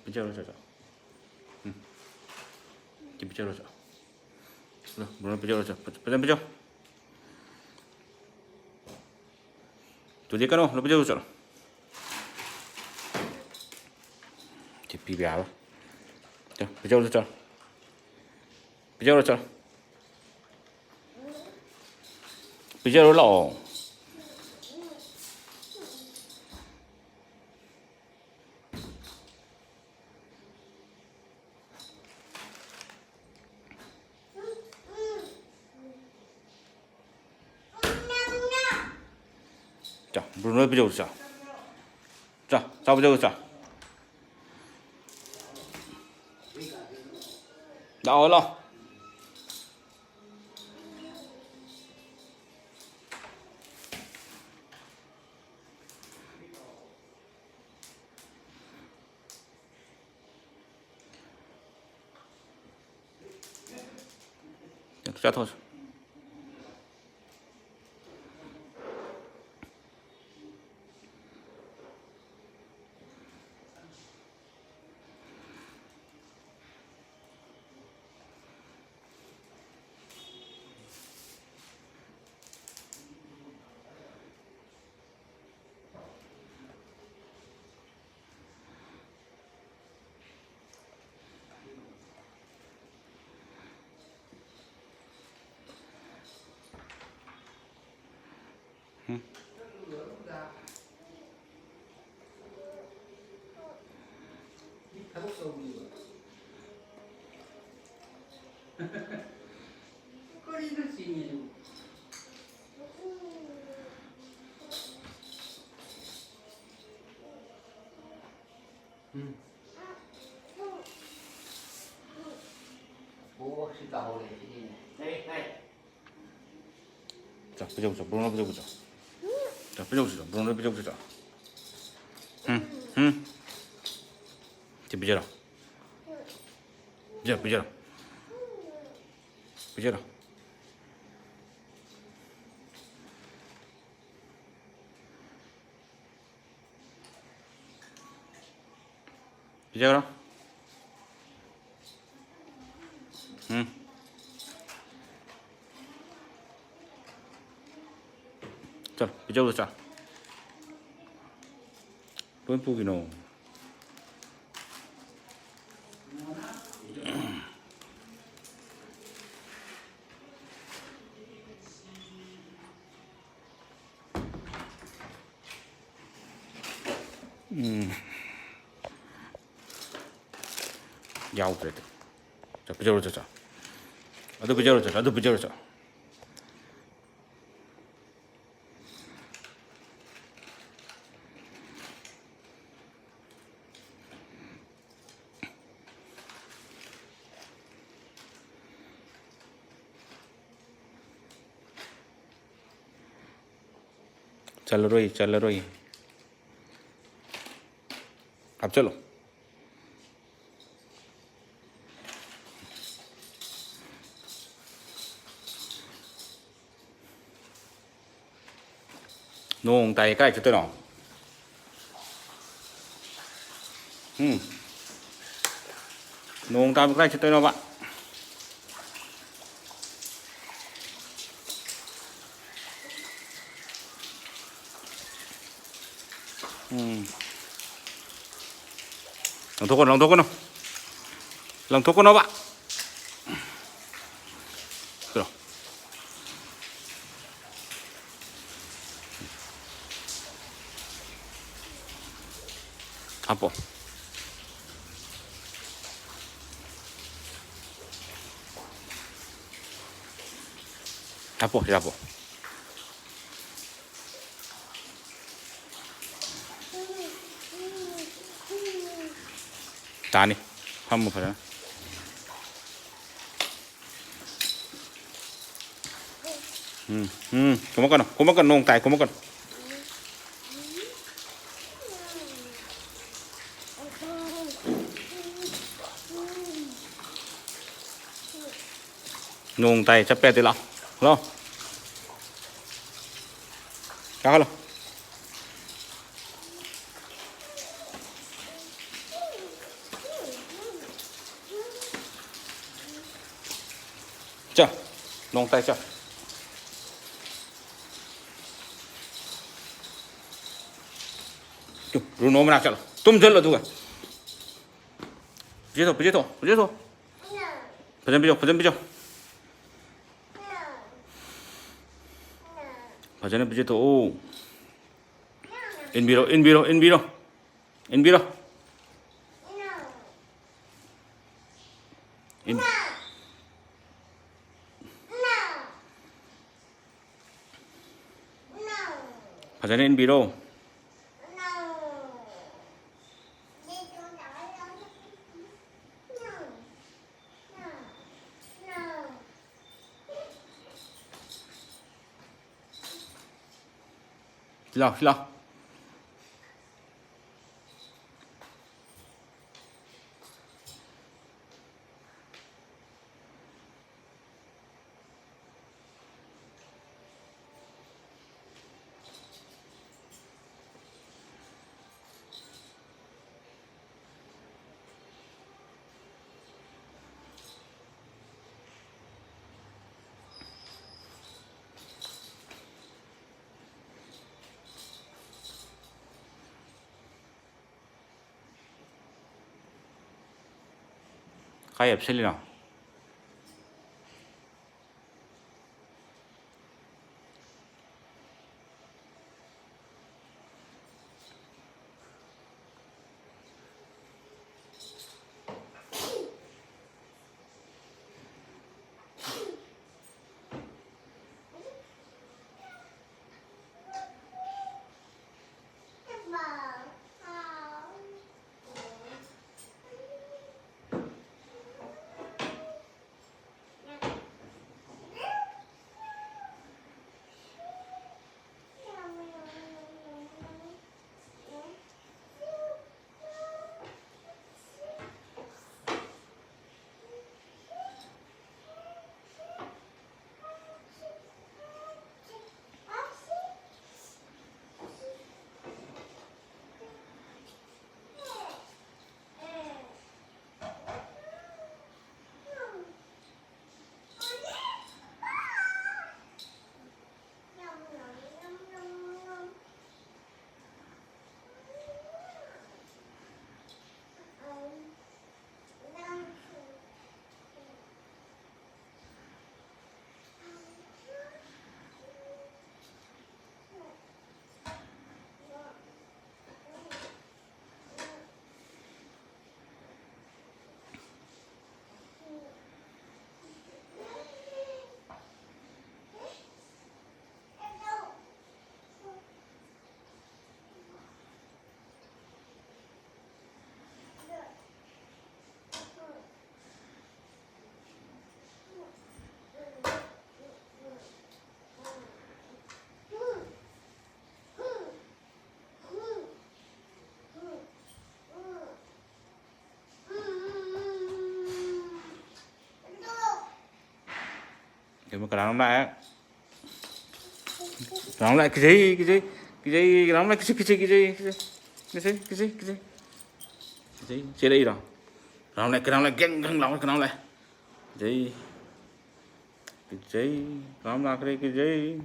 bicara saja. Bicara saja. Bruno bicara saja. Pesan bicara. Tuh dia kan lo bicara saja. Cepi biar. Bicara saja. Bicara saja. Bicara lo. 자, 물을 비벼보자. 자, 잡아보자, 자. 나와라. 자, 더. 자, 비벼보자. 물을 비벼보자. 자, 비벼보자. 물을 비벼보자. 이제 비벼라. 이제 비벼라. 비벼라. 비벼라. 자, 비벼보자. 또 예쁘기노. 야우 그래도. 자, 비벼보자. 자. 나도 비벼보자. 나도 비벼보자. चल रही अब चलो nôn tay cái cho tôi nào nôn tay cái cho tôi nào bạn lòng thuốc của nó bạn rồi apple Tani, 한번 봐라. 고마워, 농 tài, 고마워. 농 tài chấp bè từ lọ, lo. Cá lo. 자, 농따 자. Bruno mà chả tôm chân là tôi cái bây giờ Bajana begitu. Oh. Enbiro. Bajana enbiro. Sila. Khai ép xí nào. Để mà cái đóng lại á. Đóng lại cái gì đóng lại cái gì chơi đây rồi. Đóng lại găng đóng lại cái gì đóng lại cái gì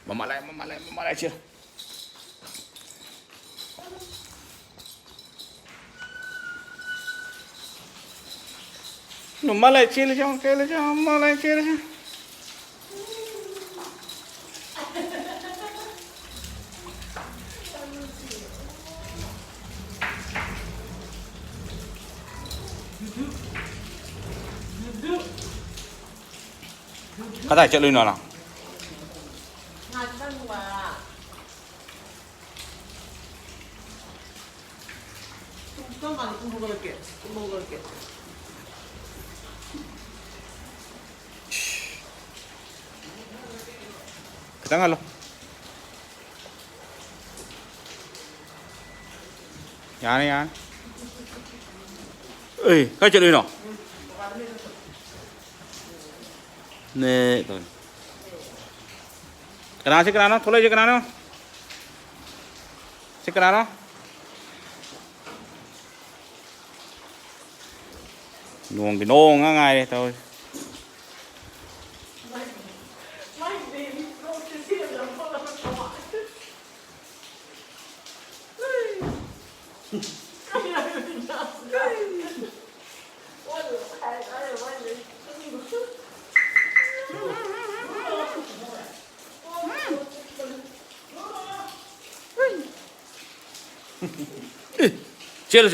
Mama lại chưa? Mama lại chưa là cho, mama lại chưa là cho. Có thể chạy lên nào? Kita ngalo. Yan. Ê, cái chuyện đây nào? 네. cái nào nó thôi lấy cái nào nó cái nào nó nuông cái nông ngay đây thôi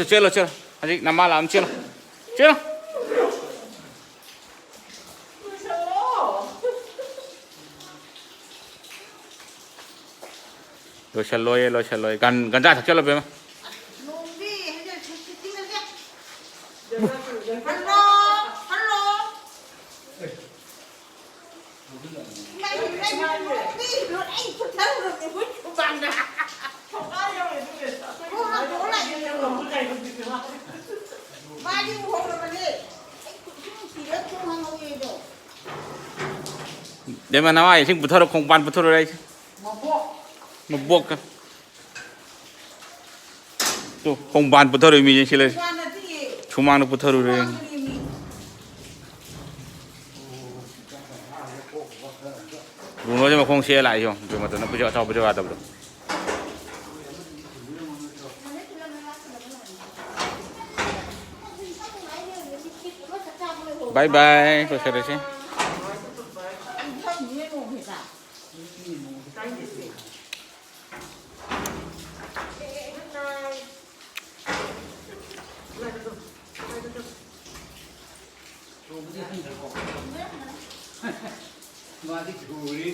chết rồi 아직 nằm làm chết rồi lo xeloi gần ra thật chết rồi mà để mà nào ai xin 붙어로 공반 붙어로 đây một buộc 또 공반 붙어로 이미 실례 주망도 붙어로 đây đúng rồi nhưng mà không xe lại rồi mà tụi nó bây giờ vào tập được bye bye tôi sẽ đấy Mà đi